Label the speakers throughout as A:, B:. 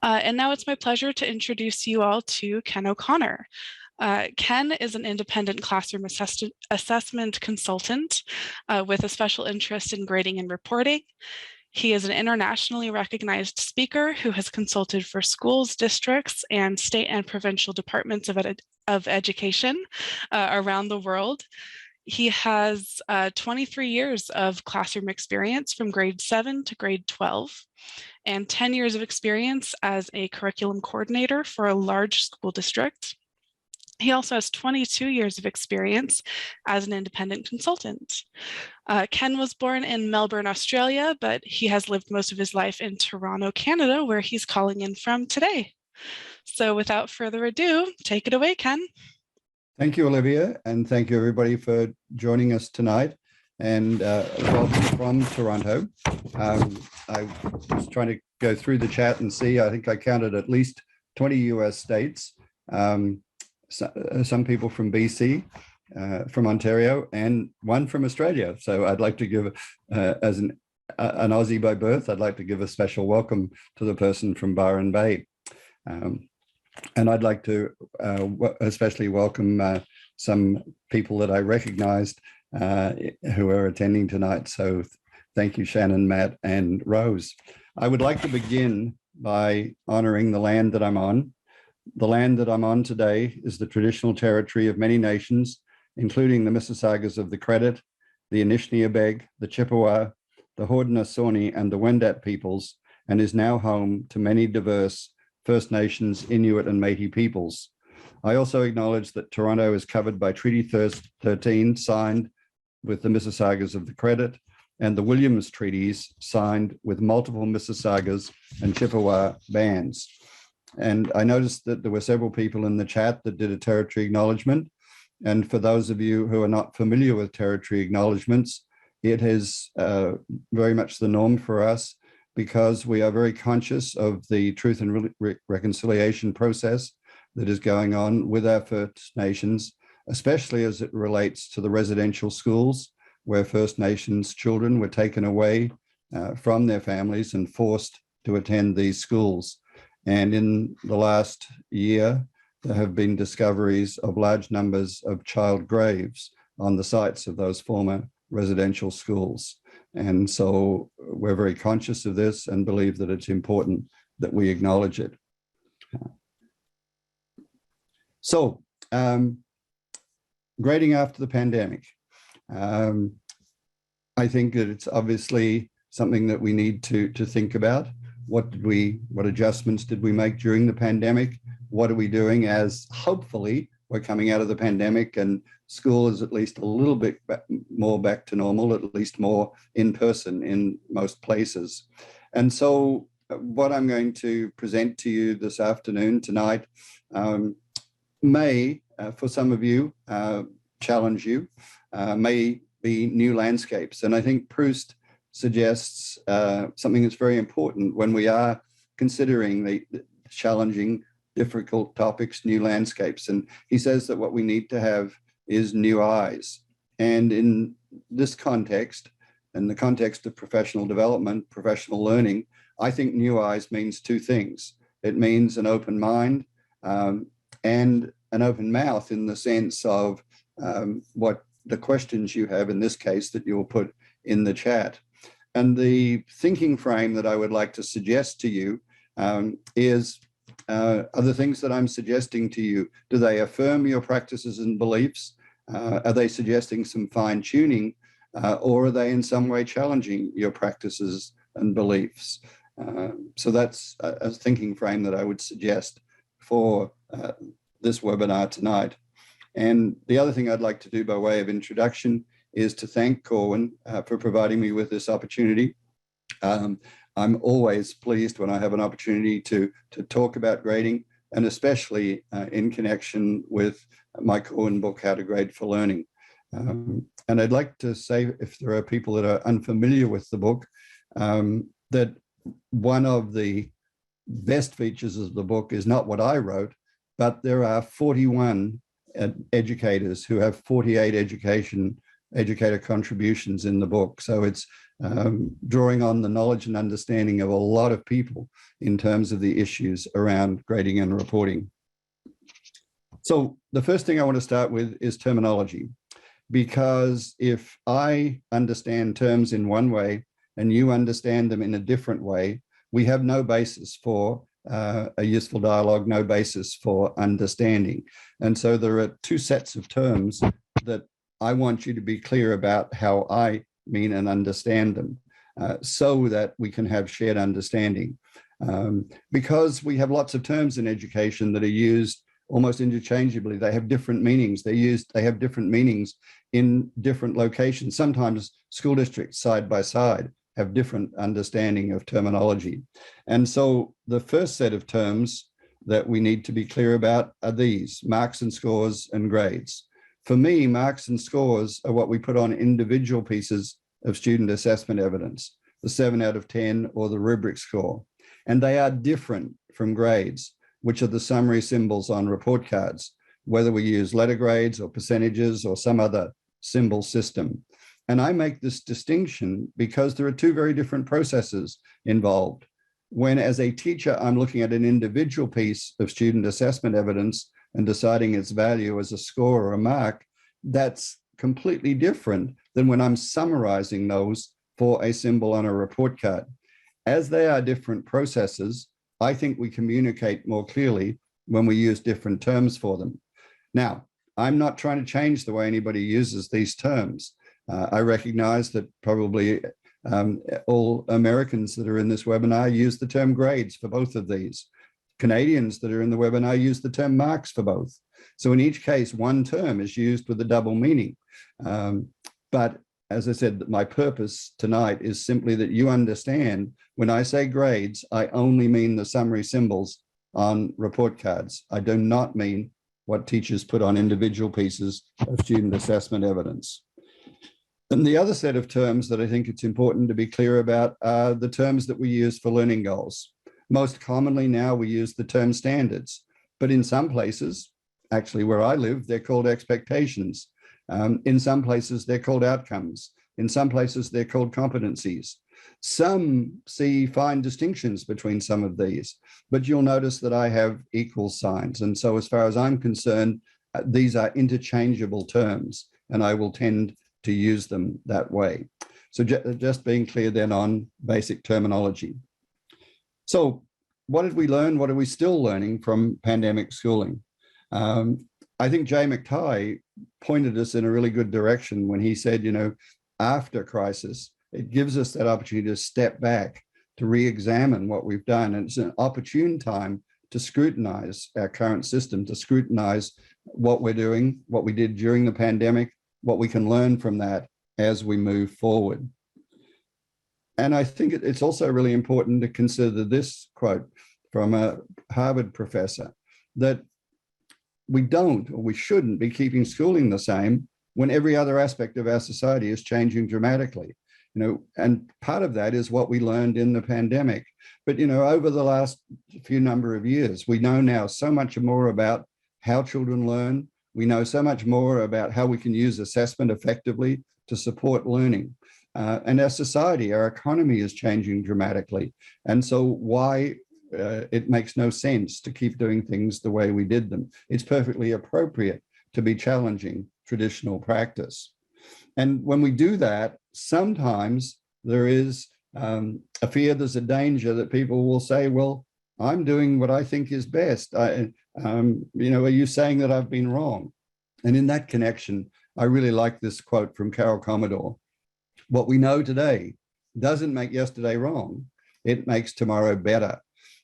A: And now it's my pleasure to introduce you all to Ken O'Connor. Ken is an independent classroom assessment consultant with a special interest in grading and reporting. He is an internationally recognized speaker who has consulted for schools, districts, and state and provincial departments of education around the world. He has 23 years of classroom experience from grade 7 to grade 12 and 10 years of experience as a curriculum coordinator for a large school district. He also has 22 years of experience as an independent consultant. Ken was born in Melbourne, Australia, but he has lived most of his life in Toronto, Canada, where he's calling in from today. So without further ado, take it away, Ken.
B: Thank you, Olivia, and thank you everybody for joining us tonight. And welcome from Toronto. I was trying to go through the chat and see, I think I counted at least 20 US states, some people from BC, from Ontario, and one from Australia. So I'd like to give, as an Aussie by birth, I'd like to give a special welcome to the person from Byron Bay. And I'd like to especially welcome some people that I recognized who are attending tonight. So thank you, Shannon, Matt, and Rose. I would like to begin by honoring the land that I'm on. The land that I'm on today is the traditional territory of many nations, including the Mississaugas of the Credit, the Anishinaabe, the Chippewa, the Haudenosaunee, and the Wendat peoples, and is now home to many diverse First Nations, Inuit, and Métis peoples. I also acknowledge that Toronto is covered by Treaty 13 signed with the Mississaugas of the Credit and the Williams Treaties signed with multiple Mississaugas and Chippewa bands. And I noticed that there were several people in the chat that did a territory acknowledgement. And for those of you who are not familiar with territory acknowledgements, it is very much the norm for us because we are very conscious of the truth and reconciliation process that is going on with our First Nations, especially as it relates to the residential schools where First Nations children were taken away from their families and forced to attend these schools. And in the last year, there have been discoveries of large numbers of child graves on the sites of those former residential schools. And so we're very conscious of this and believe that it's important that we acknowledge it. So, grading after the pandemic. I think that it's obviously something that we need to think about. What adjustments did we make during the pandemic? What are we doing as hopefully we're coming out of the pandemic and school is at least a little bit more back to normal, at least more in person in most places. And so what I'm going to present to you this afternoon, tonight, may, for some of you, challenge you, may be new landscapes. And I think Proust suggests something that's very important when we are considering the challenging, difficult topics, new landscapes. And he says that what we need to have is new eyes. And in this context, in the context of professional development, professional learning, I think new eyes means two things. It means an open mind and an open mouth in the sense of what the questions you have, in this case, that you'll put in the chat. And the thinking frame that I would like to suggest to you is, are the things that I'm suggesting to you, do they affirm your practices and beliefs? Are they suggesting some fine tuning? Or are they in some way challenging your practices and beliefs? So that's a thinking frame that I would suggest for this webinar tonight. And the other thing I'd like to do by way of introduction is to thank Corwin for providing me with this opportunity. I'm always pleased when I have an opportunity to talk about grading, and especially in connection with my Corwin book, How to Grade for Learning. And I'd like to say, if there are people that are unfamiliar with the book, that one of the best features of the book is not what I wrote, but there are 41 educators who have 48 education educator contributions in the book. So it's drawing on the knowledge and understanding of a lot of people in terms of the issues around grading and reporting. So the first thing I want to start with is terminology, because if I understand terms in one way and you understand them in a different way, we have no basis for a useful dialogue, no basis for understanding. And so there are two sets of terms that I want you to be clear about how I mean and understand them, so that we can have shared understanding. Because we have lots of terms in education that are used almost interchangeably. They have different meanings. They have different meanings in different locations. Sometimes school districts side by side have different understanding of terminology. And so the first set of terms that we need to be clear about are these: marks and scores and grades. For me, marks and scores are what we put on individual pieces of student assessment evidence, the 7 out of 10 or the rubric score. And they are different from grades, which are the summary symbols on report cards, whether we use letter grades or percentages or some other symbol system. And I make this distinction because there are two very different processes involved. When, as a teacher, I'm looking at an individual piece of student assessment evidence and deciding its value as a score or a mark, that's completely different than when I'm summarizing those for a symbol on a report card. As they are different processes, I think we communicate more clearly when we use different terms for them. Now, I'm not trying to change the way anybody uses these terms. I recognize that probably all Americans that are in this webinar use the term grades for both of these. Canadians that are in the webinar use the term marks for both. So in each case, one term is used with a double meaning. But as I said, my purpose tonight is simply that you understand when I say grades, I only mean the summary symbols on report cards. I do not mean what teachers put on individual pieces of student assessment evidence. And the other set of terms that I think it's important to be clear about are the terms that we use for learning goals. Most commonly now we use the term standards, but in some places, actually where I live, they're called expectations. In some places, they're called outcomes. In some places, they're called competencies. Some see fine distinctions between some of these, but you'll notice that I have equal signs. And so as far as I'm concerned, these are interchangeable terms, and I will tend to use them that way. So just being clear then on basic terminology. So what did we learn? What are we still learning from pandemic schooling? I think Jay McTighe pointed us in a really good direction when he said, you know, after crisis, it gives us that opportunity to step back, to re-examine what we've done. And it's an opportune time to scrutinize our current system, to scrutinize what we're doing, what we did during the pandemic, what we can learn from that as we move forward. And I think it's also really important to consider this quote from a Harvard professor, that we don't, or we shouldn't be keeping schooling the same when every other aspect of our society is changing dramatically. You know, and part of that is what we learned in the pandemic. But, you know, over the last few number of years, we know now so much more about how children learn. We know so much more about how we can use assessment effectively to support learning. And our society, our economy is changing dramatically. And so why it makes no sense to keep doing things the way we did them. It's perfectly appropriate to be challenging traditional practice. And when we do that, sometimes there is a fear, there's a danger that people will say, well, I'm doing what I think is best. You know, are you saying that I've been wrong? And in that connection, I really like this quote from Carol Commodore. What we know today doesn't make yesterday wrong. It makes tomorrow better.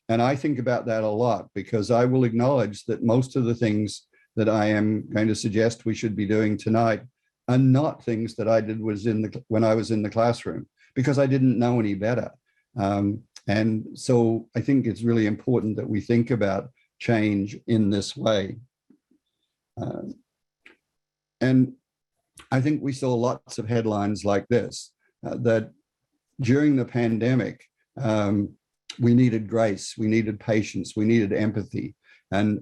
B: And I think about that a lot, because I will acknowledge that most of the things that I am going to suggest we should be doing tonight are not things that I did when I was in the classroom, because I didn't know any better. And so I think it's really important that we think about change in this way. And I think we saw lots of headlines like this, that during the pandemic, we needed grace, we needed patience, we needed empathy. And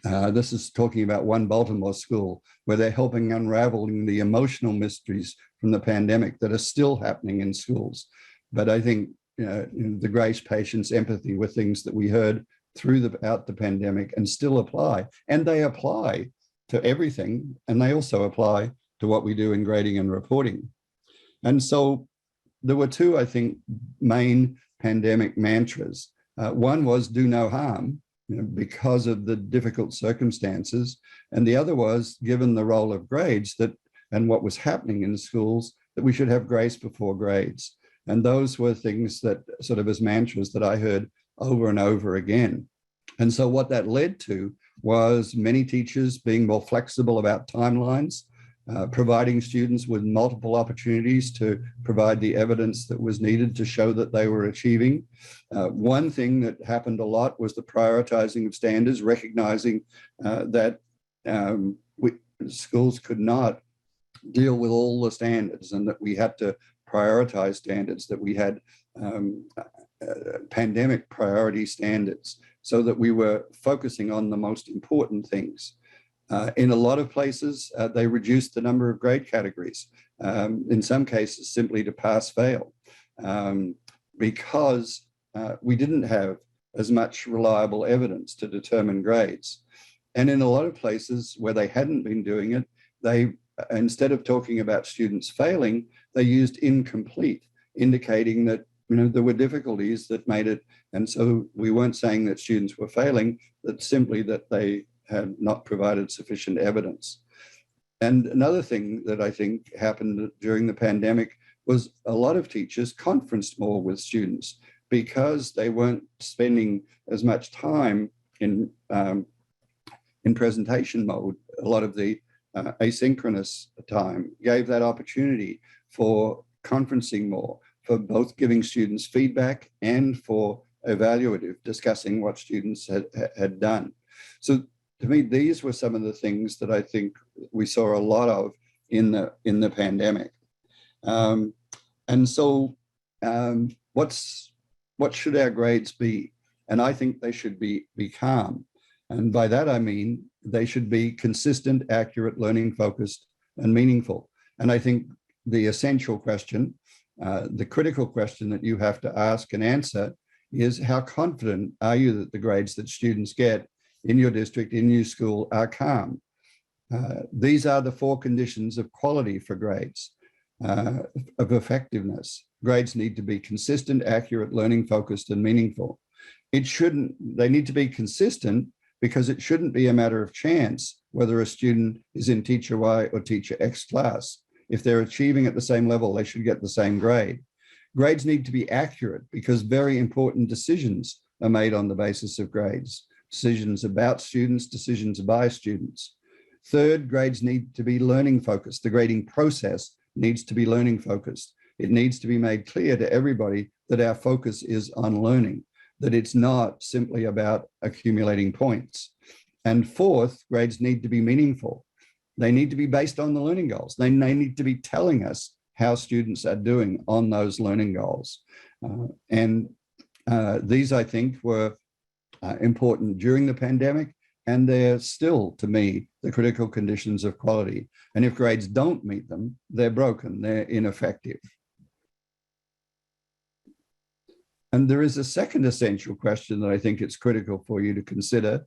B: This is talking about one Baltimore school where they're helping unraveling the emotional mysteries from the pandemic that are still happening in schools. But I think the grace, patience, empathy were things that we heard throughout the pandemic and still apply. And they apply to everything, and they also apply to what we do in grading and reporting. And so there were two, I think, main pandemic mantras. One was do no harm, because of the difficult circumstances. And the other was, given the role of grades and what was happening in schools, that we should have grace before grades. And those were things that sort of as mantras that I heard over and over again. And so what that led to was many teachers being more flexible about timelines, providing students with multiple opportunities to provide the evidence that was needed to show that they were achieving. One thing that happened a lot was the prioritizing of standards, recognizing that schools could not deal with all the standards and that we had to prioritize standards, that we had pandemic priority standards so that we were focusing on the most important things. In a lot of places, they reduced the number of grade categories, in some cases simply to pass fail, because we didn't have as much reliable evidence to determine grades. And in a lot of places where they hadn't been doing it, they, instead of talking about students failing, they used incomplete, indicating that there were difficulties that made it. And so we weren't saying that students were failing, but simply that they had not provided sufficient evidence. And another thing that I think happened during the pandemic was a lot of teachers conferenced more with students because they weren't spending as much time in presentation mode. A lot of the asynchronous time gave that opportunity for conferencing more, for both giving students feedback and for evaluative, discussing what students had done. So to me, these were some of the things that I think we saw a lot of in the pandemic. And so what should our grades be? And I think they should be calm. And by that, I mean, they should be consistent, accurate, learning focused, and meaningful. And I think the essential question, the critical question that you have to ask and answer is, how confident are you that the grades that students get in your district, in your school, are calm? These are the 4 conditions of quality for grades, of effectiveness. Grades need to be consistent, accurate, learning focused, and meaningful. They need to be consistent because it shouldn't be a matter of chance whether a student is in teacher Y or teacher X class. If they're achieving at the same level, they should get the same grade. Grades need to be accurate because very important decisions are made on the basis of grades. Decisions about students, decisions by students. Third, grades need to be learning focused. The grading process needs to be learning focused. It needs to be made clear to everybody that our focus is on learning, that it's not simply about accumulating points. And fourth, grades need to be meaningful. They need to be based on the learning goals. They need to be telling us how students are doing on those learning goals. These, I think, were important during the pandemic, and they're still, to me, the critical conditions of quality. And if grades don't meet them, they're broken, they're ineffective. And there is a second essential question that I think it's critical for you to consider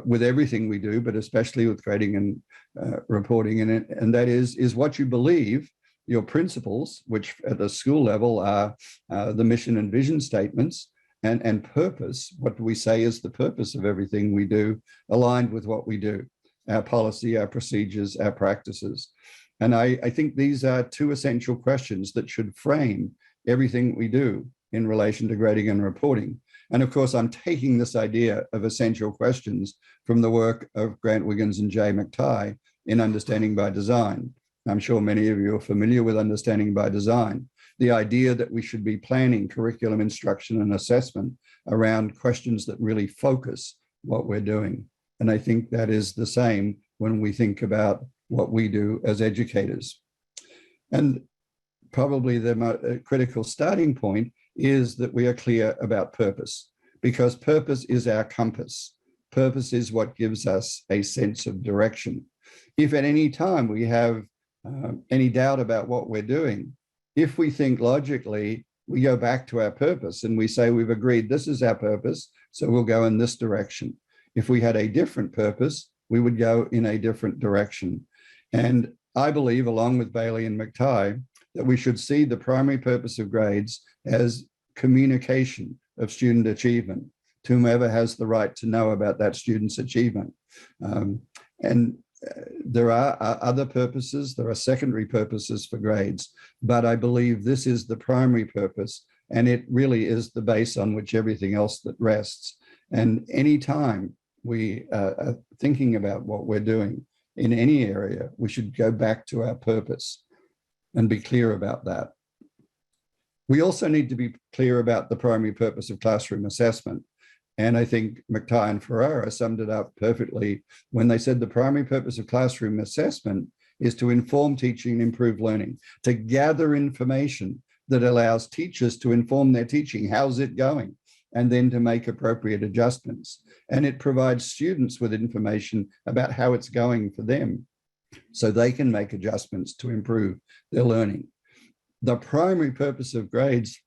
B: with everything we do, but especially with grading and reporting in it, and that is what you believe, your principles, which at the school level are the mission and vision statements, and purpose, what we say is the purpose of everything we do, aligned with what we do, our policy, our procedures, our practices. And I think these are 2 essential questions that should frame everything we do in relation to grading and reporting. And of course, I'm taking this idea of essential questions from the work of Grant Wiggins and Jay McTighe in Understanding by Design. I'm sure many of you are familiar with Understanding by Design, the idea that we should be planning curriculum instruction and assessment around questions that really focus what we're doing. And I think that is the same when we think about what we do as educators. And probably the critical starting point is that we are clear about purpose, because purpose is our compass. purpose is what gives us a sense of direction. If at any time we have any doubt about what we're doing, if we think logically, we go back to our purpose and we say, we've agreed this is our purpose, so we'll go in this direction. If we had a different purpose, we would go in a different direction. And I believe, along with Bailey and McTighe, that we should see the primary purpose of grades as communication of student achievement to whomever has the right to know about that student's achievement. There are other purposes, there are secondary purposes for grades, but I believe this is the primary purpose, and it really is the base on which everything else that rests. And anytime we are thinking about what we're doing in any area, we should go back to our purpose and be clear about that. We also need to be clear about the primary purpose of classroom assessment. And I think McTighe and Ferrara summed it up perfectly when they said the primary purpose of classroom assessment is to inform teaching and improve learning, to gather information that allows teachers to inform their teaching. How's it going? And then to make appropriate adjustments. And it provides students with information about how it's going for them so they can make adjustments to improve their learning. The primary purpose of grades,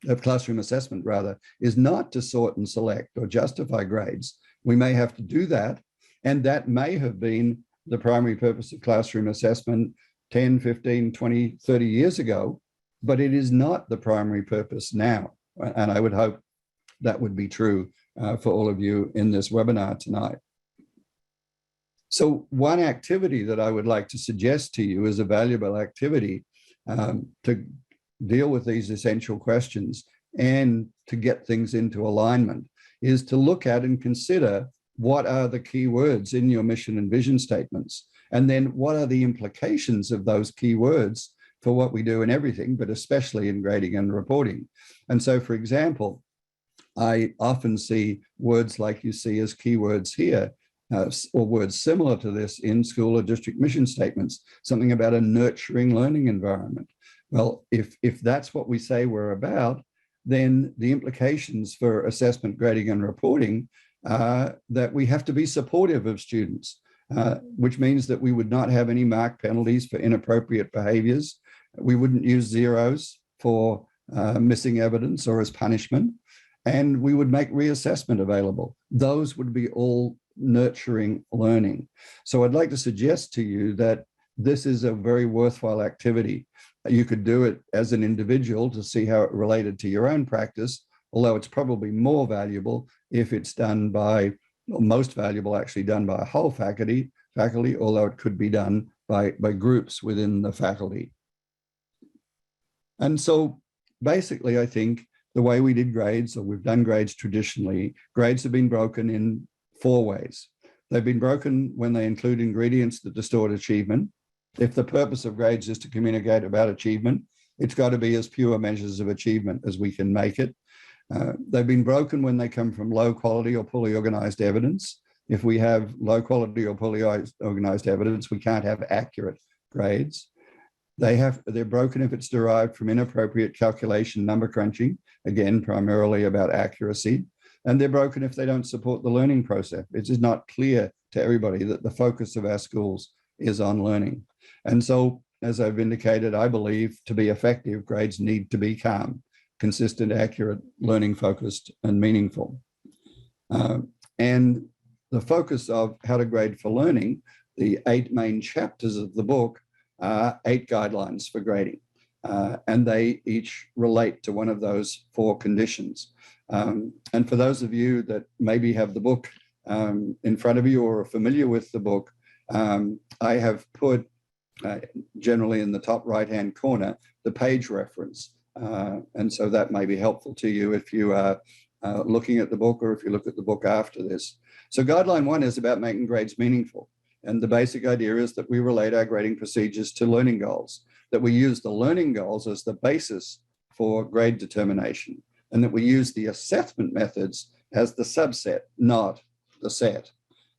B: of classroom assessment rather, is not to sort and select or justify grades. We may have to do that, and that may have been the primary purpose of classroom assessment 10, 15, 20, 30 years ago, but it is not the primary purpose now. And I would hope that would be true for all of you in this webinar tonight. So one activity that I would like to suggest to you as a valuable activity to deal with these essential questions and to get things into alignment is to look at and consider what are the key words in your mission and vision statements, and then what are the implications of those key words for what we do in everything, but especially in grading and reporting. And so, for example, I often see words like you see as keywords here, or words similar to this in school or district mission statements, something about a nurturing learning environment. Well, if that's what we say we're about, then the implications for assessment, grading, and reporting are that we have to be supportive of students, which means that we would not have any mark penalties for inappropriate behaviors. We wouldn't use zeros for missing evidence or as punishment, and we would make reassessment available. Those would be all nurturing learning. So I'd like to suggest to you that this is a very worthwhile activity. You could do it as an individual to see how it related to your own practice, although it's probably more valuable if it's done by, or most valuable actually done by a whole faculty, although it could be done by groups within the faculty. And so basically, I think the way we did grades, or we've done grades traditionally, grades have been broken in 4 ways. They've been broken when they include ingredients that distort achievement. If the purpose of grades is to communicate about achievement, it's got to be as pure measures of achievement as we can make it. They've been broken when they come from low quality or poorly organized evidence. If we have low quality or poorly organized evidence, we can't have accurate grades. They're broken if it's derived from inappropriate calculation, number crunching, again, primarily about accuracy. And they're broken if they don't support the learning process. It is not clear to everybody that the focus of our schools is on learning. And so, as I've indicated, I believe to be effective, grades need to be calm, consistent, accurate, learning focused, and meaningful. And the focus of How to Grade for Learning, the 8 main chapters of the book, are 8 guidelines for grading. And they each relate to one of those 4 conditions. And for those of you that maybe have the book in front of you or are familiar with the book, I have put generally in the top right-hand corner, the page reference. And so that may be helpful to you if you are looking at the book or if you look at the book after this. So guideline 1 is about making grades meaningful. And the basic idea is that we relate our grading procedures to learning goals, that we use the learning goals as the basis for grade determination, and that we use the assessment methods as the subset, not the set.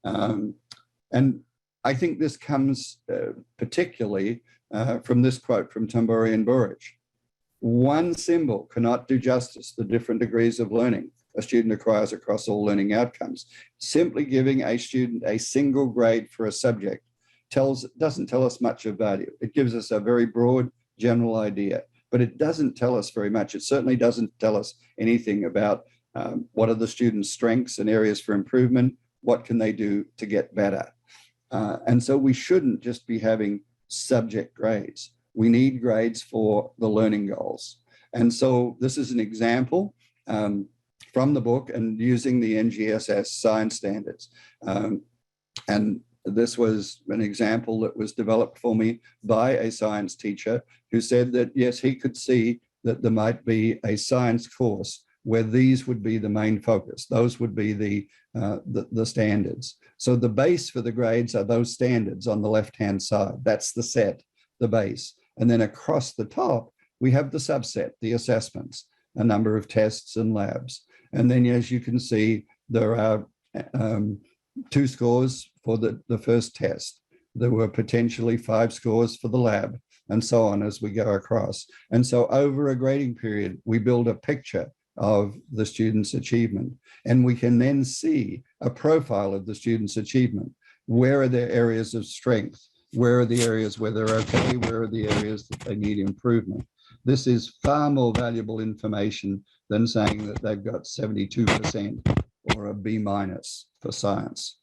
B: And I think this comes particularly from this quote from Tamburi and Burrich. One symbol cannot do justice to different degrees of learning. a student acquires across all learning outcomes. Simply giving a student a single grade for a subject doesn't tell us much of value. It gives us a very broad general idea, but it doesn't tell us very much. It certainly doesn't tell us anything about what are the students' strengths and areas for improvement, what can they do to get better. And so we shouldn't just be having subject grades. We need grades for the learning goals. And so this is an example from the book and using the NGSS science standards. And this was an example that was developed for me by a science teacher who said that, yes, he could see that there might be a science course where these would be the main focus. Those would be the standards. So the base for the grades are those standards on the left-hand side. That's the set, the base. And then across the top, we have the subset, the assessments, a number of tests and labs. And then, as you can see, there are 2 scores for the first test. There were potentially 5 scores for the lab, and so on as we go across. And so over a grading period, we build a picture of the student's achievement, and we can then see a profile of the student's achievement. Where are their areas of strength? Where are the areas where they're okay? Where are the areas that they need improvement? This is far more valuable information than saying that they've got 72% or a B- for science.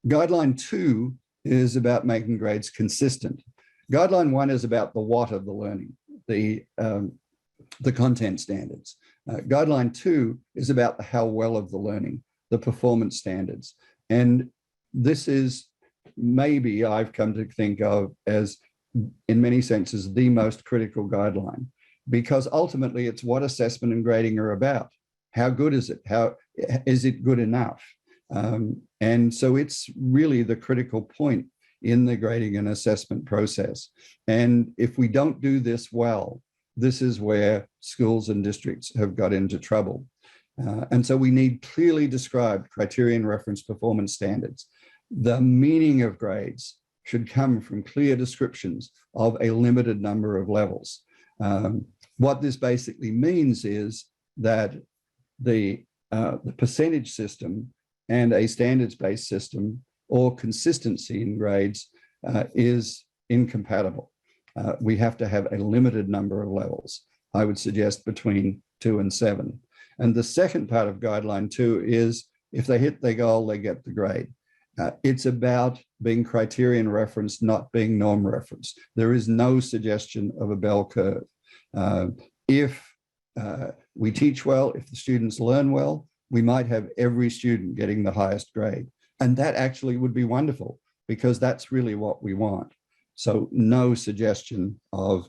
B: Guideline 2 is about making grades consistent. Guideline 1 is about the what of the learning, the content standards. Guideline 2 is about the how well of the learning, the performance standards. And this is maybe I've come to think of as, in many senses, the most critical guideline, because ultimately it's what assessment and grading are about. How good is it? How is it good enough? And so it's really the critical point in the grading and assessment process. And if we don't do this well, this is where schools and districts have got into trouble. And so we need clearly described criterion reference performance standards. The meaning of grades should come from clear descriptions of a limited number of levels. What this basically means is that the percentage system and a standards-based system or consistency in grades is incompatible. We have to have a limited number of levels. I would suggest between 2 and 7. And the second part of guideline 2 is if they hit their goal, they get the grade. It's about being criterion referenced, not being norm referenced. There is no suggestion of a bell curve. If we teach well, if the students learn well, we might have every student getting the highest grade. And that actually would be wonderful, because that's really what we want. So no suggestion of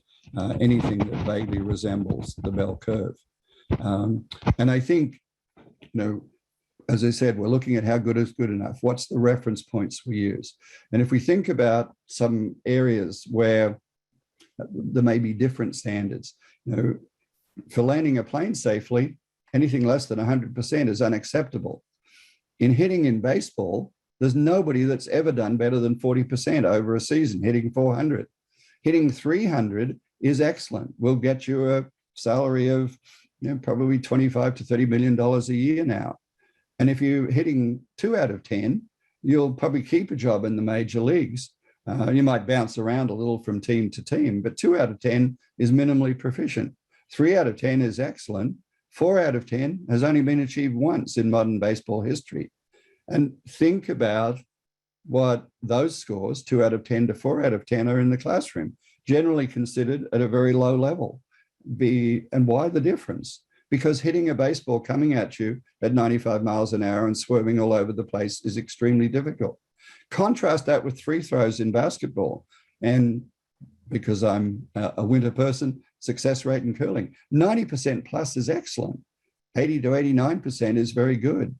B: anything that vaguely resembles the bell curve. And I think, as I said, we're looking at how good is good enough. What's the reference points we use? And if we think about some areas where there may be different standards, for landing a plane safely, anything less than 100% is unacceptable. In hitting in baseball, there's nobody that's ever done better than 40% over a season, hitting 400. Hitting 300 is excellent. We'll get you a salary of probably $25 to $30 million a year now. And if you're hitting 2 out of 10, you'll probably keep a job in the major leagues. You might bounce around a little from team to team, but 2 out of 10 is minimally proficient. 3 out of 10 is excellent. 4 out of 10 has only been achieved once in modern baseball history. And think about what those scores, 2 out of 10 to 4 out of 10, are in the classroom, generally considered at a very low level. And why the difference? Because hitting a baseball coming at you at 95 miles an hour and swerving all over the place is extremely difficult. Contrast that with free throws in basketball. And because I'm a winter person, success rate in curling, 90% plus is excellent. 80 to 89% is very good.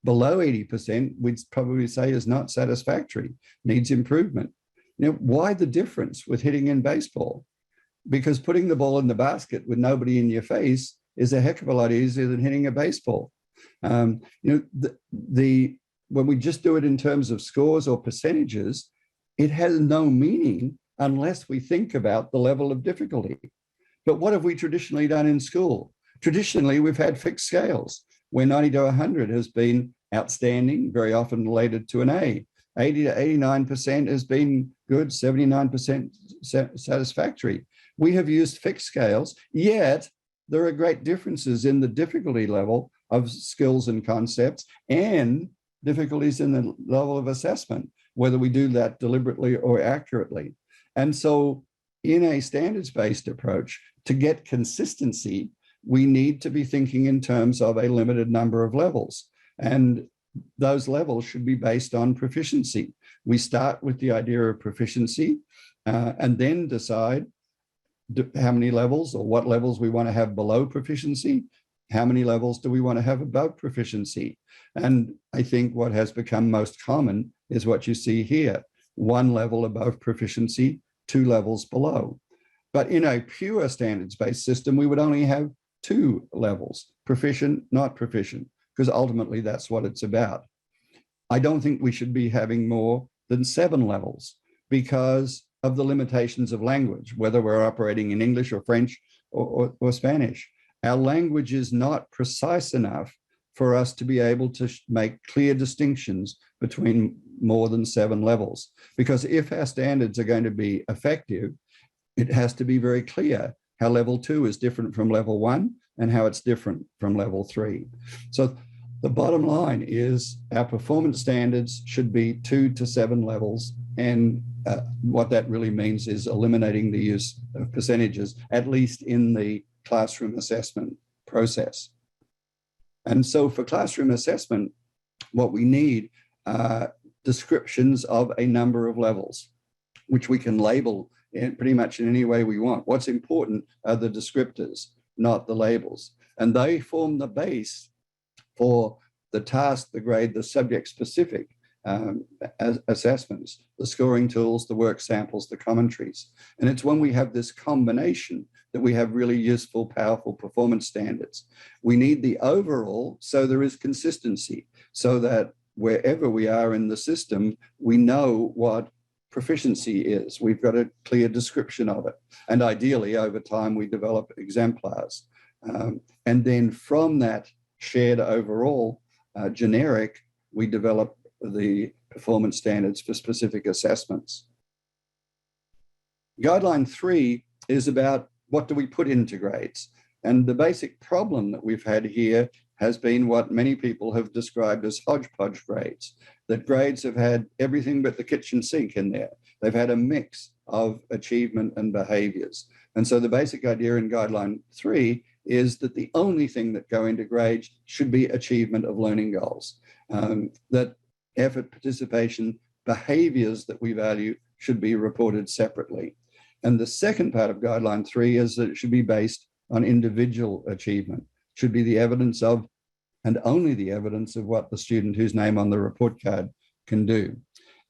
B: Below 80%, we'd probably say is not satisfactory, needs improvement. Why the difference with hitting in baseball? Because putting the ball in the basket with nobody in your face is a heck of a lot easier than hitting a baseball. When we just do it in terms of scores or percentages, it has no meaning unless we think about the level of difficulty. But what have we traditionally done in school? Traditionally, we've had fixed scales where 90 to 100 has been outstanding, very often related to an A. 80 to 89% has been good, 79% satisfactory. We have used fixed scales, yet there are great differences in the difficulty level of skills and concepts and difficulties in the level of assessment, whether we do that deliberately or accurately. And so in a standards-based approach, to get consistency, we need to be thinking in terms of a limited number of levels. And those levels should be based on proficiency. We start with the idea of proficiency and then decide how many levels or what levels we want to have below proficiency. How many levels do we want to have above proficiency? And I think what has become most common is what you see here: 1 level above proficiency, 2 levels below. But in a pure standards-based system, we would only have 2 levels: proficient, not proficient, because ultimately that's what it's about. I don't think we should be having more than 7 levels because of the limitations of language, whether we're operating in English or French or Spanish. Our language is not precise enough for us to be able to make clear distinctions between more than 7 levels. Because if our standards are going to be effective, it has to be very clear how level 2 is different from level 1 and how it's different from level 3. So the bottom line is our performance standards should be 2 to 7 levels. And what that really means is eliminating the use of percentages, at least in the classroom assessment process. And so for classroom assessment, what we need are descriptions of a number of levels, which we can label in pretty much in any way we want. What's important are the descriptors, not the labels. And they form the base for the task, the grade, the subject-specific assessments, the scoring tools, the work samples, the commentaries. And it's when we have this combination that we have really useful, powerful performance standards. We need the overall so there is consistency, so that wherever we are in the system, we know what proficiency is. We've got a clear description of it. And ideally, over time, we develop exemplars. And then from that shared overall generic, we develop the performance standards for specific assessments. Guideline 3 is about what do we put into grades? And the basic problem that we've had here has been what many people have described as hodgepodge grades, that grades have had everything but the kitchen sink in there. They've had a mix of achievement and behaviors. And so the basic idea in Guideline 3 is that the only thing that go into grades should be achievement of learning goals, that effort, participation, behaviors that we value should be reported separately. And the second part of Guideline 3 is that it should be based on individual achievement, should be the evidence of, and only the evidence of what the student whose name on the report card can do.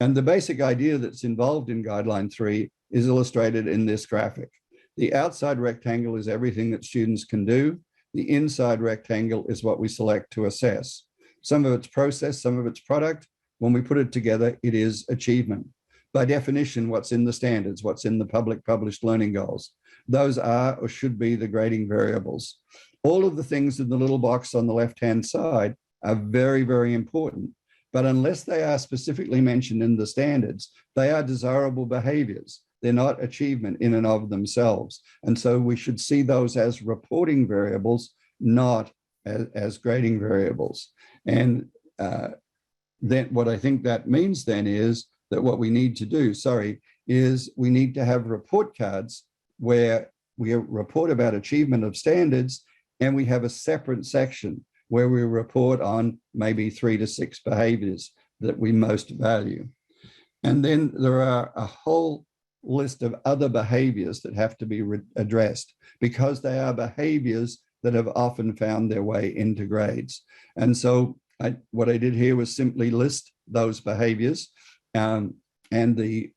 B: And the basic idea that's involved in Guideline 3 is illustrated in this graphic. The outside rectangle is everything that students can do. The inside rectangle is what we select to assess. Some of it's process, some of it's product. When we put it together, it is achievement. By definition, what's in the standards, what's in the public published learning goals, those are or should be the grading variables. All of the things in the little box on the left-hand side are very, very important. But unless they are specifically mentioned in the standards, they are desirable behaviors. They're not achievement in and of themselves. And so we should see those as reporting variables, not as grading variables. And then what I think that means then is that what we need to do, is we need to have report cards where we report about achievement of standards, and we have a separate section where we report on maybe 3 to 6 behaviors that we most value. And then there are a whole list of other behaviors that have to be addressed because they are behaviors that have often found their way into grades. And so what I did here was simply list those behaviors and the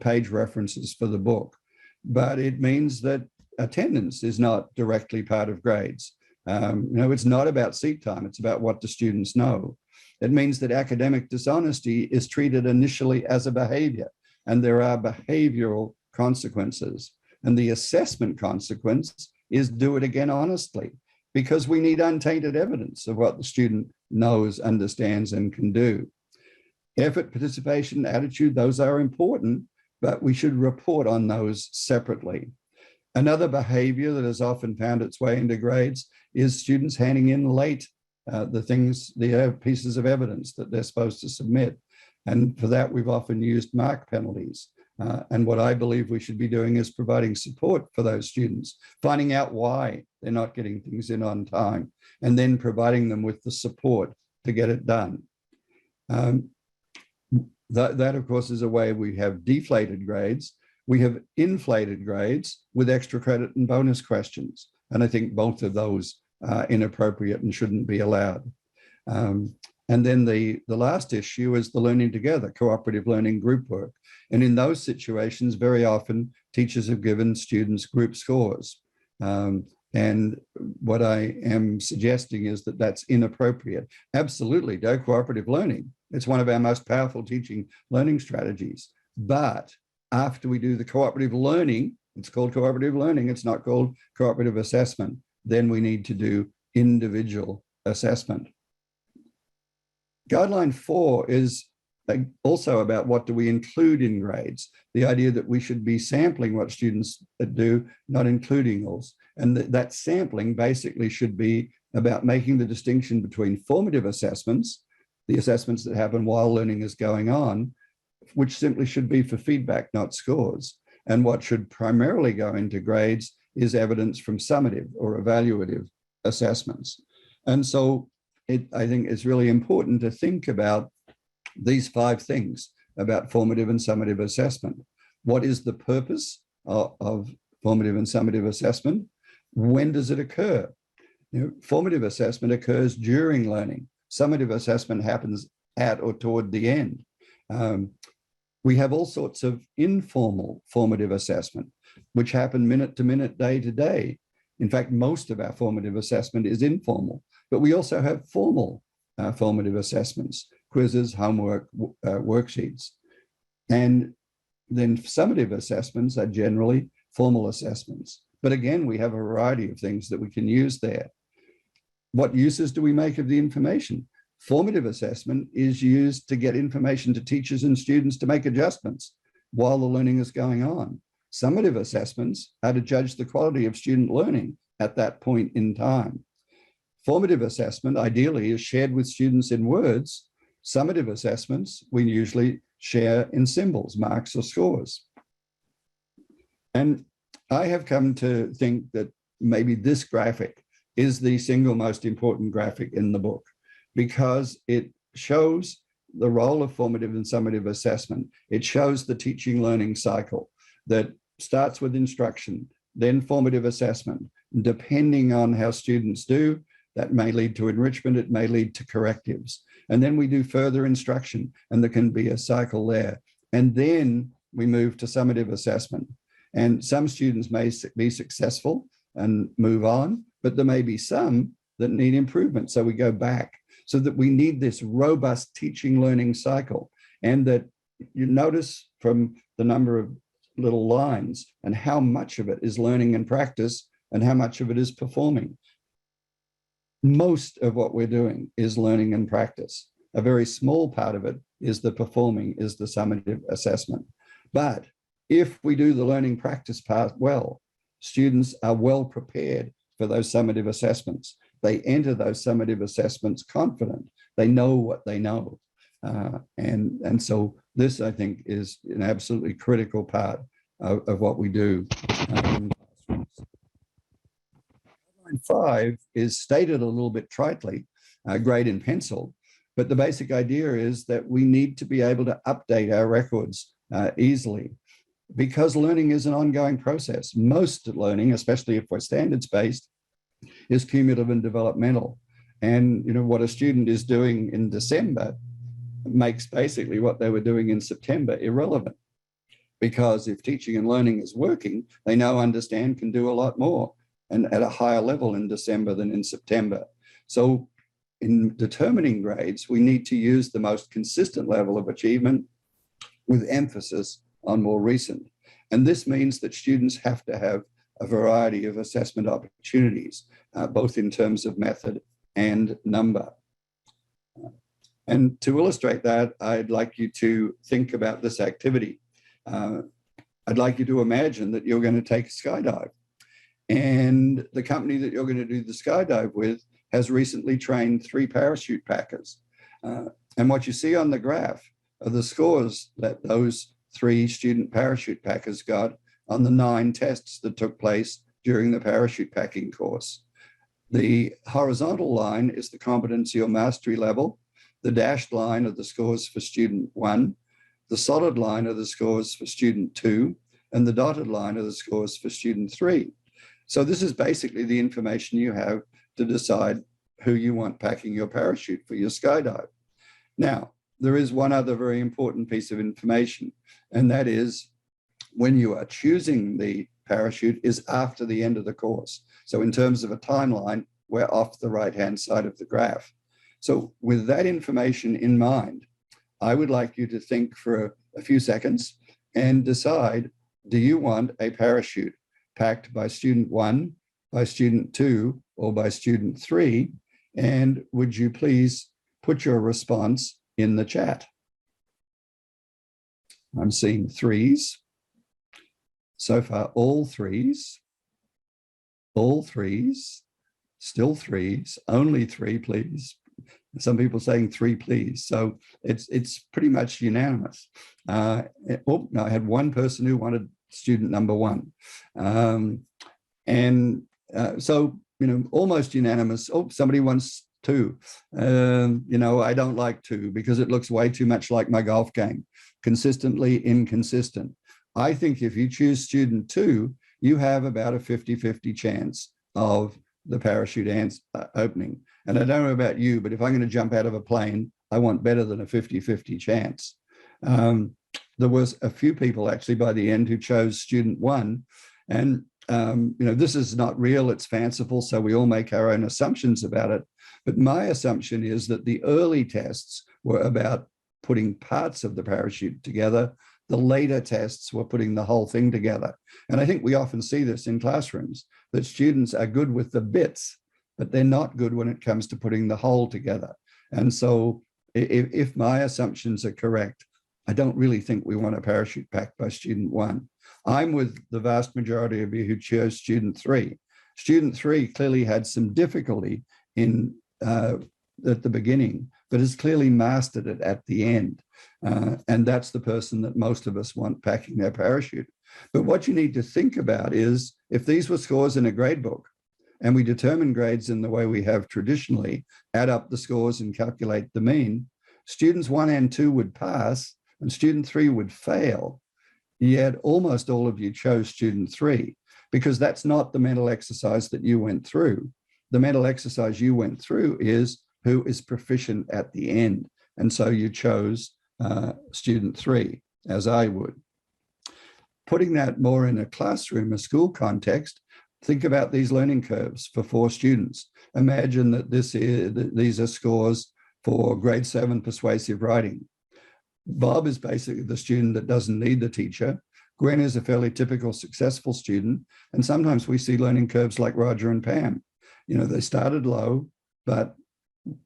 B: page references for the book. But it means that attendance is not directly part of grades. It's not about seat time, it's about what the students know. It means that academic dishonesty is treated initially as a behavior, and there are behavioral consequences. And the assessment consequence is do it again honestly. because we need untainted evidence of what the student knows, understands, and can do. Effort, participation, attitude, those are important, but we should report on those separately. Another behavior that has often found its way into grades is students handing in late the pieces of evidence that they're supposed to submit. And for that, we've often used mark penalties. And what I believe we should be doing is providing support for those students, finding out why they're not getting things in on time, and then providing them with the support to get it done. That, of course, is a way we have deflated grades. We have inflated grades with extra credit and bonus questions. And I think both of those are inappropriate and shouldn't be allowed. And then the last issue is the learning together, cooperative learning, group work. And in those situations, very often teachers have given students group scores. And what I am suggesting is that that's inappropriate. Absolutely, do cooperative learning. It's one of our most powerful teaching learning strategies. But after we do the cooperative learning, it's called cooperative learning, it's not called cooperative assessment, then we need to do individual assessment. Guideline 4 is also about what do we include in grades, the idea that we should be sampling what students do, not including those. And that sampling basically should be about making the distinction between formative assessments, the assessments that happen while learning is going on, which simply should be for feedback, not scores. And what should primarily go into grades is evidence from summative or evaluative assessments. And so I think it's really important to think about these 5 things about formative and summative assessment. What is the purpose of formative and summative assessment? When does it occur? Formative assessment occurs during learning. Summative assessment happens at or toward the end. We have all sorts of informal formative assessment, which happen minute to minute, day to day. In fact, most of our formative assessment is informal, but we also have formal formative assessments, quizzes, homework, worksheets. And then summative assessments are generally formal assessments. But again, we have a variety of things that we can use there. What uses do we make of the information? Formative assessment is used to get information to teachers and students to make adjustments while the learning is going on. Summative assessments are to judge the quality of student learning at that point in time. Formative assessment ideally is shared with students in words. Summative assessments we usually share in symbols, marks or scores. And I have come to think that maybe this graphic is the single most important graphic in the book, because it shows the role of formative and summative assessment. It shows the teaching learning cycle that starts with instruction, then formative assessment. Depending on how students do, that may lead to enrichment, it may lead to correctives. And then we do further instruction, and there can be a cycle there. And then we move to summative assessment. And some students may be successful and move on, but there may be some that need improvement. So we go back, so that we need this robust teaching learning cycle. And that you notice from the number of little lines and how much of it is learning and practice and how much of it is performing. Most of what we're doing is learning and practice. A very small part of it is the performing, is the summative assessment. But if we do the learning practice part well, students are well prepared for those summative assessments. They enter those summative assessments confident. They know what they know. And so this, I think, is an absolutely critical part of what we do in classrooms. Guideline 5 is stated a little bit tritely, grade in pencil, but the basic idea is that we need to be able to update our records easily, because learning is an ongoing process. Most learning, especially if we're standards-based, is cumulative and developmental. And what a student is doing in December makes basically what they were doing in September irrelevant. Because if teaching and learning is working, they know, understand, can do a lot more and at a higher level in December than in September. So in determining grades, we need to use the most consistent level of achievement with emphasis on more recent. And this means that students have to have a variety of assessment opportunities, both in terms of method and number. And to illustrate that, I'd like you to think about this activity. I'd like you to imagine that you're going to take a skydive, and the company that you're going to do the skydive with has recently trained 3 parachute packers. And what you see on the graph are the scores that those 3 student parachute packers got on the 9 tests that took place during the parachute packing course. The horizontal line is the competency or mastery level. The dashed line are the scores for student 1. The solid line are the scores for student 2. And the dotted line are the scores for student 3. So this is basically the information you have to decide who you want packing your parachute for your skydive. Now, there is one other very important piece of information, and that is when you are choosing the parachute is after the end of the course. So in terms of a timeline, we're off the right-hand side of the graph. So with that information in mind, I would like you to think for a few seconds and decide, do you want a parachute packed by student 1, by student 2, or by student 3? And would you please put your response in the chat? I'm seeing 3s. So far, all 3s, still 3s, only 3, please. Some people saying 3, please. So it's pretty much unanimous. Oh, no, I had one person who wanted student number 1. So, you know, almost unanimous. Oh, somebody wants 2. You know, I don't like 2 because it looks way too much like my golf game. Consistently inconsistent. I think if you choose student 2, you have about a 50-50 chance of the parachute opening. And I don't know about you, but if I'm going to jump out of a plane, I want better than a 50-50 chance. There was a few people actually by the end who chose student 1. And, you know, this is not real, it's fanciful, so we all make our own assumptions about it. But my assumption is that the early tests were about putting parts of the parachute together. The later tests were putting the whole thing together. And I think we often see this in classrooms, that students are good with the bits, but they're not good when it comes to putting the whole together. And so if my assumptions are correct, I don't really think we want a parachute packed by student 1. I'm with the vast majority of you who chose student 3. Student 3 clearly had some difficulty in at the beginning, but has clearly mastered it at the end. And that's the person that most of us want packing their parachute. But what you need to think about is, if these were scores in a grade book, and we determine grades in the way we have traditionally, add up the scores and calculate the mean, students 1 and 2 would pass and student 3 would fail. Yet almost all of you chose student 3, because that's not the mental exercise that you went through. The mental exercise you went through is who is proficient at the end. And so you chose student 3, as I would. Putting that more in a classroom, a school context, think about these learning curves for 4 students. Imagine that these are scores for grade 7 persuasive writing. Bob is basically the student that doesn't need the teacher. Gwen is a fairly typical successful student. And sometimes we see learning curves like Roger and Pam. You know, they started low, but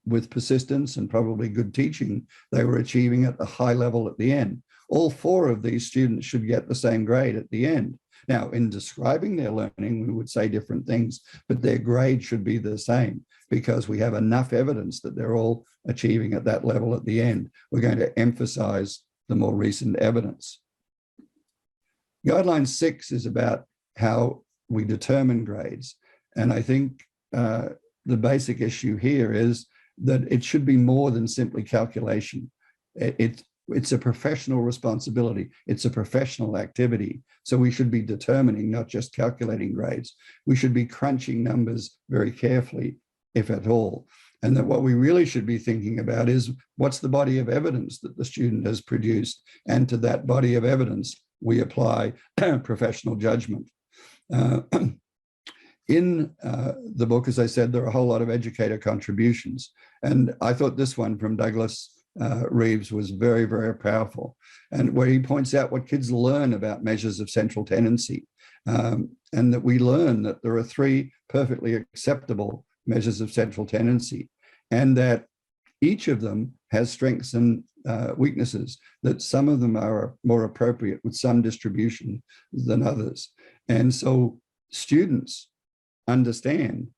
B: with persistence and probably good teaching, they were achieving at a high level at the end. All 4 of these students should get the same grade at the end. Now, in describing their learning, we would say different things, but their grade should be the same because we have enough evidence that they're all achieving at that level at the end. We're going to emphasize the more recent evidence. Guideline 6 is about how we determine grades. And I think the basic issue here is that it should be more than simply calculation. It's a professional responsibility. It's a professional activity. So we should be determining, not just calculating grades. We should be crunching numbers very carefully, if at all. And that what we really should be thinking about is, what's the body of evidence that the student has produced? And to that body of evidence, we apply professional judgment. In the book, as I said, there are a whole lot of educator contributions. And I thought this one from Douglas Reeves was very, very powerful, and where he points out what kids learn about measures of central tendency. and that we learn that there are three perfectly acceptable measures of central tendency, and that each of them has strengths and weaknesses, that some of them are more appropriate with some distribution than others. And so students understand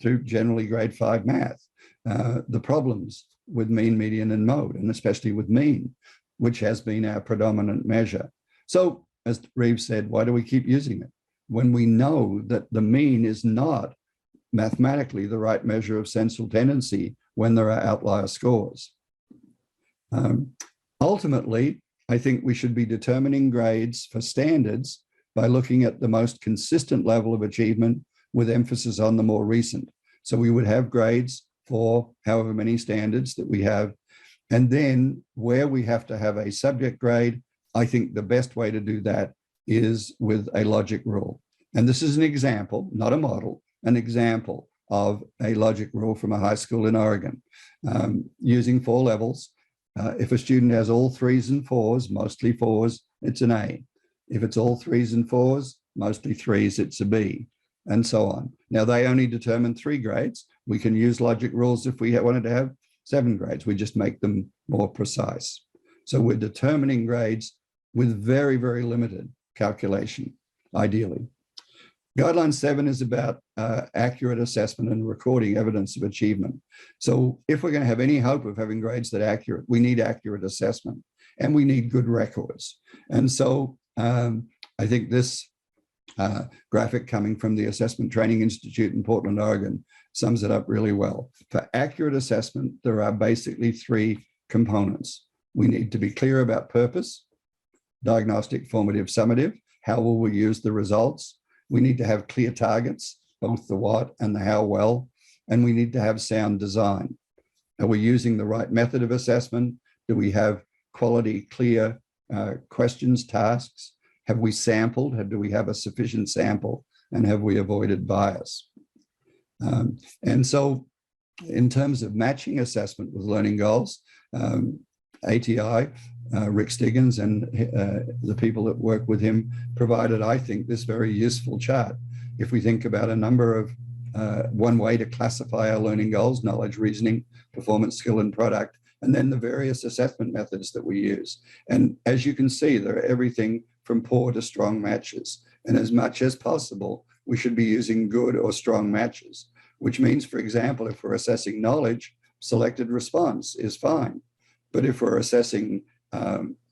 B: through generally grade 5 math the problems with mean, median, and mode, and especially with mean, which has been our predominant measure. So, as Reeve said, why do we keep using it when we know that the mean is not mathematically the right measure of central tendency when there are outlier scores? Ultimately, I think we should be determining grades for standards by looking at the most consistent level of achievement with emphasis on the more recent. So we would have grades for however many standards that we have. And then where we have to have a subject grade, I think the best way to do that is with a logic rule. And this is an example, not a model, an example of a logic rule from a high school in Oregon, using 4 levels. If a student has all 3s and 4s, mostly 4s, it's an A. If it's all 3s and 4s, mostly 3s, it's a B, and so on. Now, they only determine 3 grades. We can use logic rules if we wanted to have 7 grades. We just make them more precise. So we're determining grades with very, very limited calculation, ideally. Guideline 7 is about accurate assessment and recording evidence of achievement. So if we're going to have any hope of having grades that are accurate, we need accurate assessment and we need good records. And so I think this graphic coming from the Assessment Training Institute in Portland, Oregon, sums it up really well. For accurate assessment, there are basically 3 components. We need to be clear about purpose, diagnostic, formative, summative. How will we use the results? We need to have clear targets, both the what and the how well, and we need to have sound design. Are we using the right method of assessment? Do we have quality, clear questions, tasks? Have we sampled? Do we have a sufficient sample? And have we avoided bias? And so in terms of matching assessment with learning goals, ATI, Rick Stiggins and the people that work with him provided, I think, this very useful chart. If we think about a number of, one way to classify our learning goals: knowledge, reasoning, performance, skill, and product, and then the various assessment methods that we use. And as you can see, there are everything from poor to strong matches. And as much as possible, we should be using good or strong matches, which means, for example, if we're assessing knowledge, selected response is fine. But if we're assessing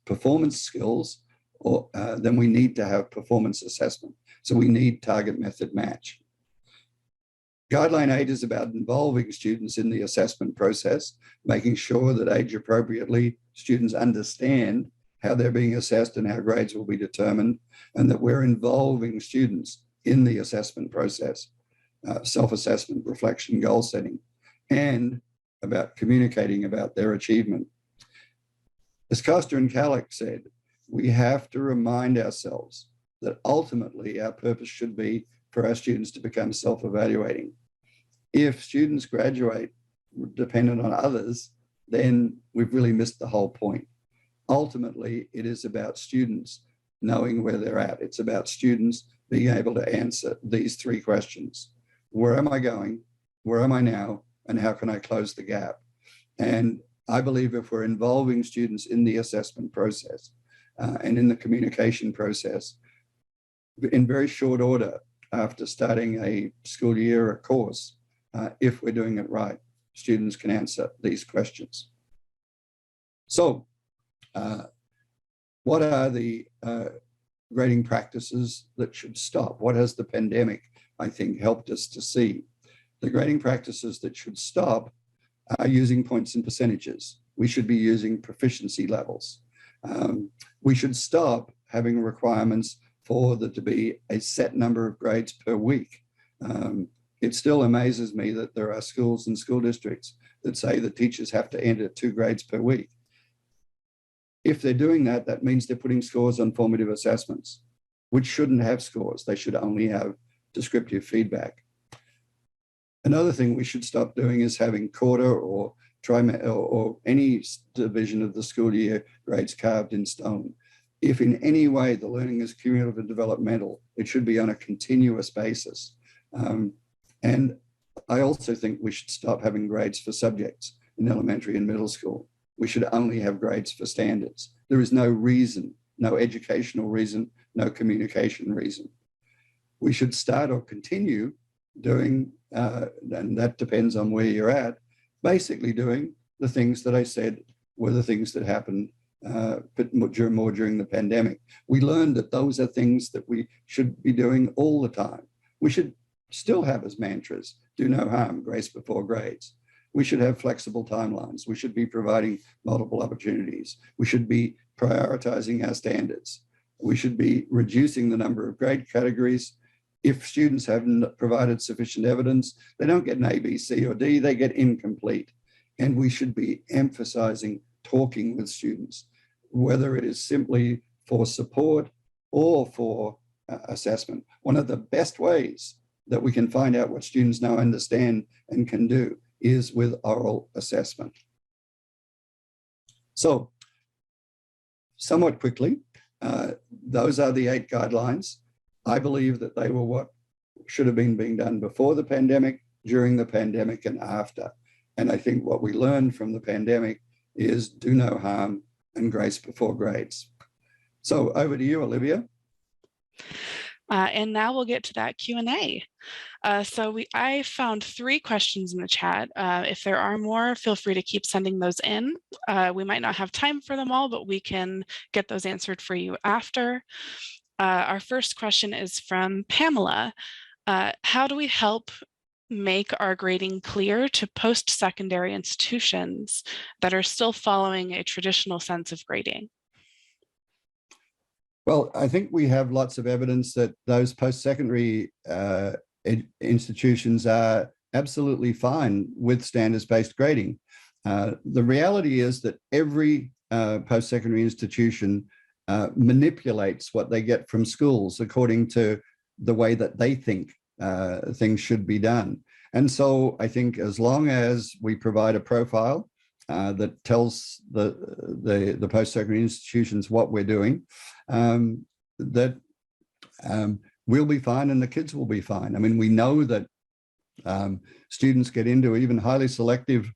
B: performance skills, then we need to have performance assessment. So we need target method match. Guideline 8 is about involving students in the assessment process, making sure that age appropriately students understand how they're being assessed and how grades will be determined, and that we're involving students in the assessment process, self-assessment, reflection, goal setting, and about communicating about their achievement. As Costa and Kallick said, we have to remind ourselves that ultimately our purpose should be for our students to become self-evaluating. If students graduate dependent on others, then we've really missed the whole point. Ultimately, it is about students knowing where they're at. It's about students being able to answer these 3 questions. Where am I going? Where am I now? And how can I close the gap? And I believe if we're involving students in the assessment process and in the communication process, in very short order after starting a school year or course, if we're doing it right, students can answer these questions. So what are the grading practices that should stop? What has the pandemic, I think, helped us to see? The grading practices that should stop are using points and percentages. We should be using proficiency levels. We should stop having requirements for there to be a set number of grades per week. It still amazes me that there are schools and school districts that say that teachers have to enter 2 grades per week. If they're doing that, that means they're putting scores on formative assessments, which shouldn't have scores. They should only have descriptive feedback. Another thing we should stop doing is having quarter or trimester or any division of the school year grades carved in stone. if in any way the learning is cumulative and developmental, it should be on a continuous basis. And I also think we should stop having grades for subjects in elementary and middle school. We should only have grades for standards. There is no reason, no educational reason, no communication reason. We should start or continue doing, and that depends on where you're at, basically doing the things that I said were the things that happened but more during the pandemic. We learned that those are things that we should be doing all the time. We should still have as mantras, do no harm, grace before grades. We should have flexible timelines. We should be providing multiple opportunities. We should be prioritizing our standards. We should be reducing the number of grade categories. If students haven't provided sufficient evidence, they don't get an A, B, C, or D, they get incomplete. And we should be emphasizing talking with students, whether it is simply for support or for assessment. One of the best ways that we can find out what students now understand and can do is with oral assessment. So, somewhat quickly, those are the 8 guidelines. I believe that they were what should have been being done before the pandemic, during the pandemic, and after. And I think what we learned from the pandemic is do no harm and grace before grades. So over to you, Olivia.
A: And now we'll get to that Q&A. I found 3 questions in the chat. If there are more, feel free to keep sending those in. We might not have time for them all, but we can get those answered for you after. Our first question is from Pamela. How do we help make our grading clear to post-secondary institutions that are still following a traditional sense of grading?
B: Well, I think we have lots of evidence that those post-secondary institutions are absolutely fine with standards-based grading. The reality is that every post-secondary institution manipulates what they get from schools according to the way that they think things should be done. And so I think as long as we provide a profile that tells the post-secondary institutions what we're doing, that we'll be fine and the kids will be fine. I mean, we know that students get into even highly selective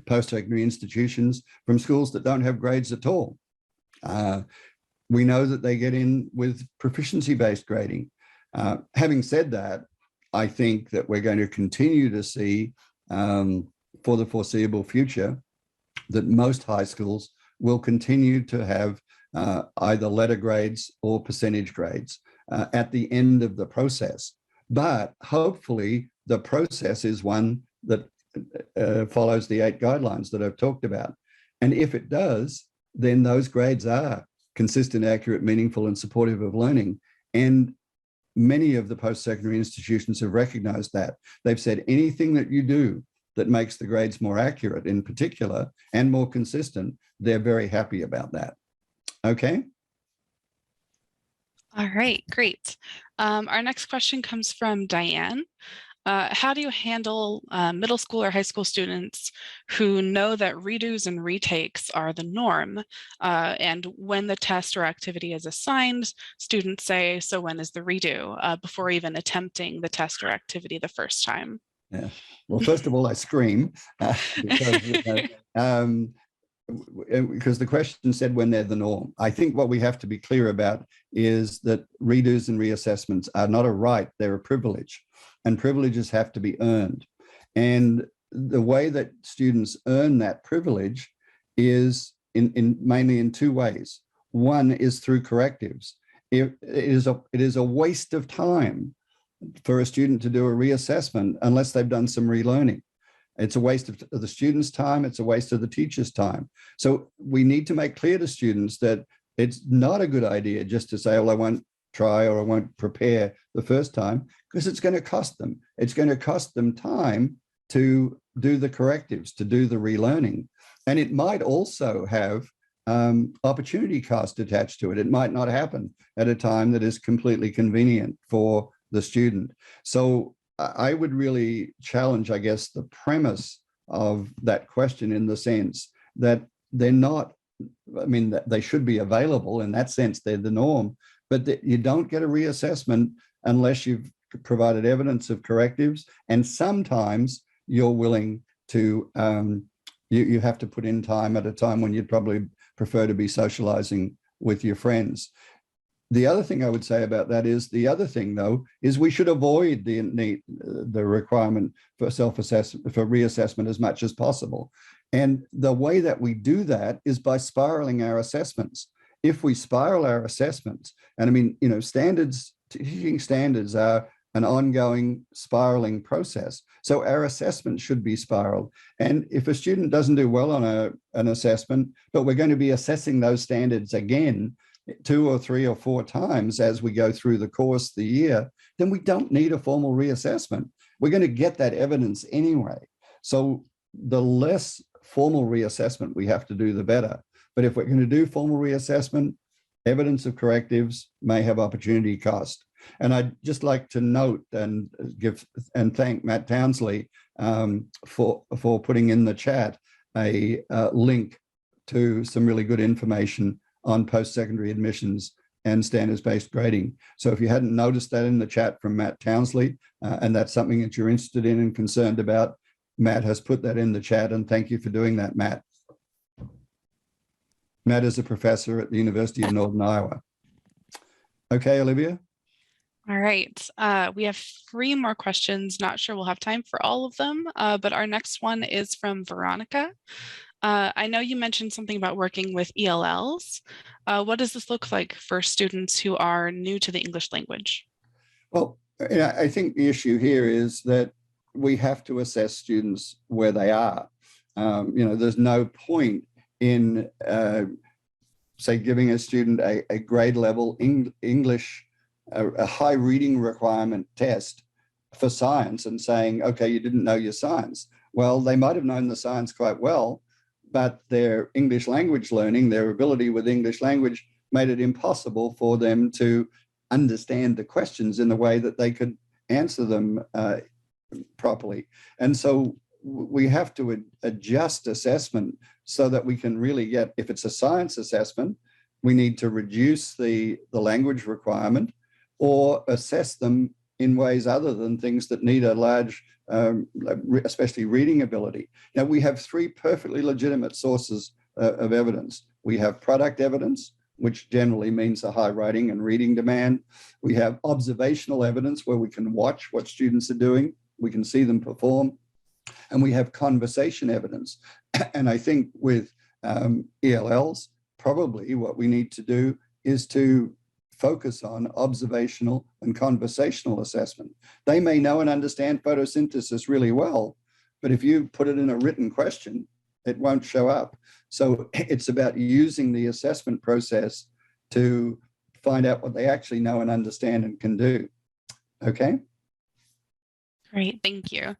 B: post-secondary institutions from schools that don't have grades at all. We know that they get in with proficiency-based grading. Having said that, I think that we're going to continue to see for the foreseeable future that most high schools will continue to have either letter grades or percentage grades at the end of the process. But hopefully the process is one that follows the 8 guidelines that I've talked about. And if it does, then those grades are consistent, accurate, meaningful, and supportive of learning. And many of the post-secondary institutions have recognized that. They've said anything that you do that makes the grades more accurate in particular and more consistent, they're very happy about that. Okay.
A: All right, great. Our next question comes from Diane. How do you handle middle school or high school students who know that redos and retakes are the norm? And when the test or activity is assigned, students say, so when is the redo, before even attempting the test or activity the first time?
B: Yeah. Well, first of all, I scream because the question said when they're the norm. I think what we have to be clear about is that redos and reassessments are not a right, they're a privilege. And privileges have to be earned. And the way that students earn that privilege is mainly in 2 ways. One is through correctives. It is a waste of time for a student to do a reassessment unless they've done some relearning. It's a waste of the student's time. It's a waste of the teacher's time. So we need to make clear to students that it's not a good idea just to say, well, I won't try or I won't prepare the first time, because it's going to cost them. It's going to cost them time to do the correctives, to do the relearning. And it might also have opportunity cost attached to it. It might not happen at a time that is completely convenient for the student. So I would really challenge, I guess, the premise of that question in the sense that they're not I mean, they should be available. In that sense, they're the norm, but you don't get a reassessment unless you've provided evidence of correctives. And sometimes you're willing to, you have to put in time at a time when you'd probably prefer to be socializing with your friends. The other thing I would say about that is, the other thing though, is we should avoid the requirement for self-assessment, for reassessment as much as possible. And the way that we do that is by spiraling our assessments. If we spiral our assessments, and I mean, you know, teaching standards are an ongoing spiraling process. So our assessment should be spiraled. And if a student doesn't do well on an assessment, but we're going to be assessing those standards again 2 or 3 or 4 times as we go through the course, the year, then we don't need a formal reassessment. We're going to get that evidence anyway. So the less formal reassessment we have to do, the better. But if we're going to do formal reassessment, evidence of correctives may have opportunity cost. And I'd just like to note and thank Matt Townsley for putting in the chat a link to some really good information on post-secondary admissions and standards-based grading. So if you hadn't noticed that in the chat from Matt Townsley, and that's something that you're interested in and concerned about, Matt has put that in the chat, and thank you for doing that, Matt. Matt is a professor at the University of Northern Iowa. Okay, Olivia?
A: All right, we have 3 more questions. Not sure we'll have time for all of them, but our next one is from Veronica. I know you mentioned something about working with ELLs. What does this look like for students who are new to the English language?
B: Well, I think the issue here is that we have to assess students where they are. You know, there's no point in, say, giving a student a grade level English, a high reading requirement test for science and saying, okay, you didn't know your science. Well, they might have known the science quite well, but their English language learning, their ability with English language made it impossible for them to understand the questions in the way that they could answer them properly. And so we have to adjust assessment so that we can really get, if it's a science assessment, we need to reduce the language requirement or assess them in ways other than things that need a large, especially reading ability. Now, we have 3 perfectly legitimate sources of evidence. We have product evidence, which generally means a high writing and reading demand. We have observational evidence where we can watch what students are doing. We can see them perform. And we have conversation evidence. And I think with ELLs, probably what we need to do is to focus on observational and conversational assessment. They may know and understand photosynthesis really well, but if you put it in a written question, it won't show up. So it's about using the assessment process to find out what they actually know and understand and can do. Okay?
A: Great, thank you.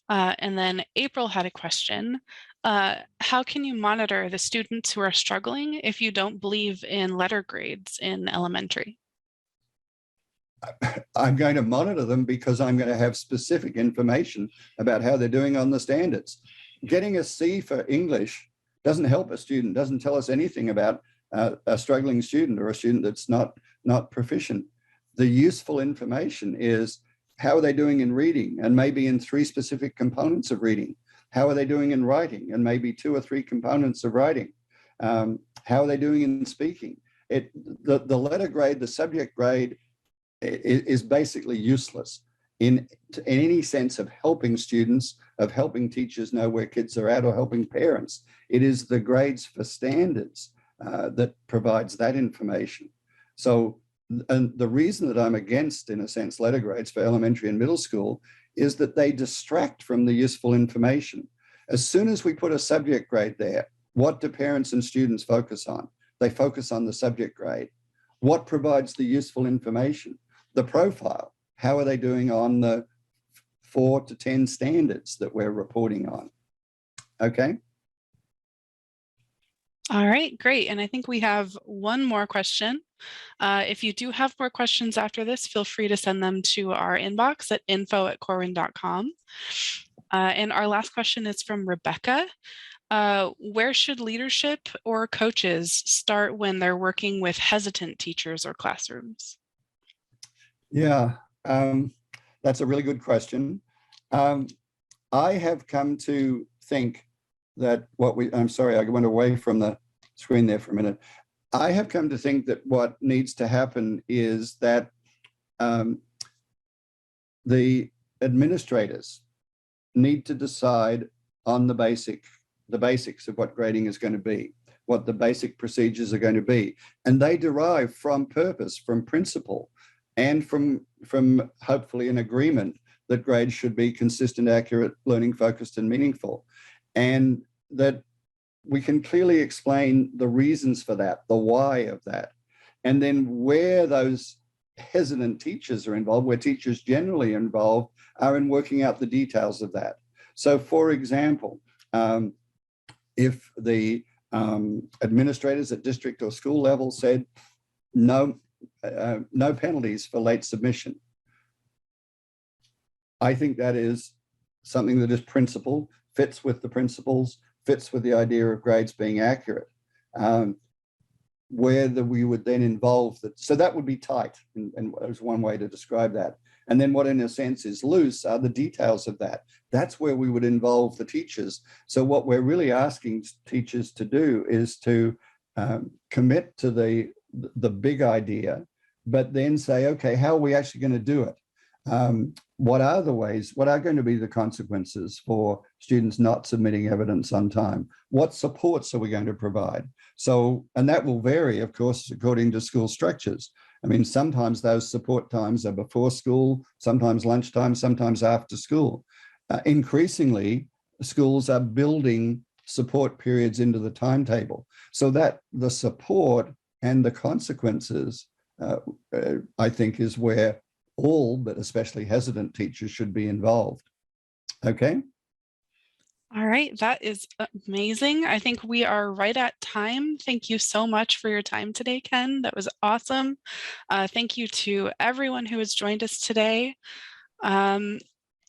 A: And then April had a question. How can you monitor the students who are struggling if you don't believe in letter grades in elementary?
B: I'm going to monitor them because I'm going to have specific information about how they're doing on the standards. Getting a C for English doesn't help a student, doesn't tell us anything about a struggling student or a student that's not proficient. The useful information is, how are they doing in reading, and maybe in 3 specific components of reading? How are they doing in writing, and maybe 2 or 3 components of writing? How are they doing in speaking? The letter grade, the subject grade is basically useless in any sense of helping students, of helping teachers know where kids are at, or helping parents. It is the grades for standards that provides that information. So, and the reason that I'm against, in a sense, letter grades for elementary and middle school is that they distract from the useful information. As soon as we put a subject grade there, what do parents and students focus on? They focus on the subject grade. What provides the useful information? The profile. How are they doing on the 4 to 10 standards that we're reporting on? Okay.
A: All right, great. And I think we have one more question. If you do have more questions after this, feel free to send them to our inbox at info@corwin.com. And our last question is from Rebecca. Where should leadership or coaches start when they're working with hesitant teachers or classrooms?
B: Yeah, that's a really good question. I have come to think that I'm sorry, I went away from the screen there for a minute. I have come to think that what needs to happen is that the administrators need to decide on the basics of what grading is going to be, what the basic procedures are going to be. And they derive from purpose, from principle, and from hopefully an agreement that grades should be consistent, accurate, learning focused, and meaningful. And that we can clearly explain the reasons for that, the why of that. And then where those hesitant teachers are involved, where teachers generally involved, are in working out the details of that. So for example, if the administrators at district or school level said no penalties for late submission, I think that is something that is principled, fits with the principles, fits with the idea of grades being accurate. Where we would then involve that, so that would be tight, and there's one way to describe that. And then what in a sense is loose are the details of that. That's where we would involve the teachers. So what we're really asking teachers to do is to commit to the big idea, but then say, okay, how are we actually going to do it? What are the ways, what are going to be the consequences for students not submitting evidence on time? What supports are we going to provide? So, and that will vary, of course, according to school structures. I mean, sometimes those support times are before school, sometimes lunchtime, sometimes after school. Increasingly, schools are building support periods into the timetable so that the support and the consequences, I think, is where all, but especially hesitant teachers, should be involved. Okay.
A: All right, that is amazing. I think we are right at time. Thank you so much for your time today, Ken. That was awesome. Thank you to everyone who has joined us today. And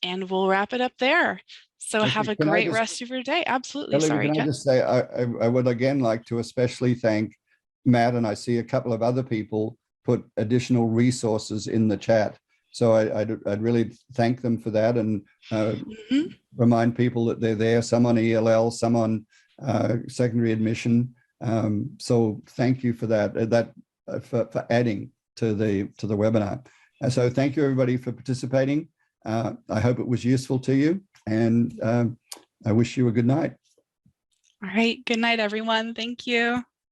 A: we'll wrap it up there. So
B: Okay,
A: have a great rest of your day. Absolutely.
B: Elena,
A: Sorry,
B: can I just say, I would again like to especially thank Matt, and I see a couple of other people put additional resources in the chat. So I'd really thank them for that, and remind people that they're there, some on ELL, some on secondary admission. So thank you for that, for adding to the webinar. And so thank you everybody for participating. I hope it was useful to you, and I wish you a good night.
A: All right. Good night, everyone. Thank you.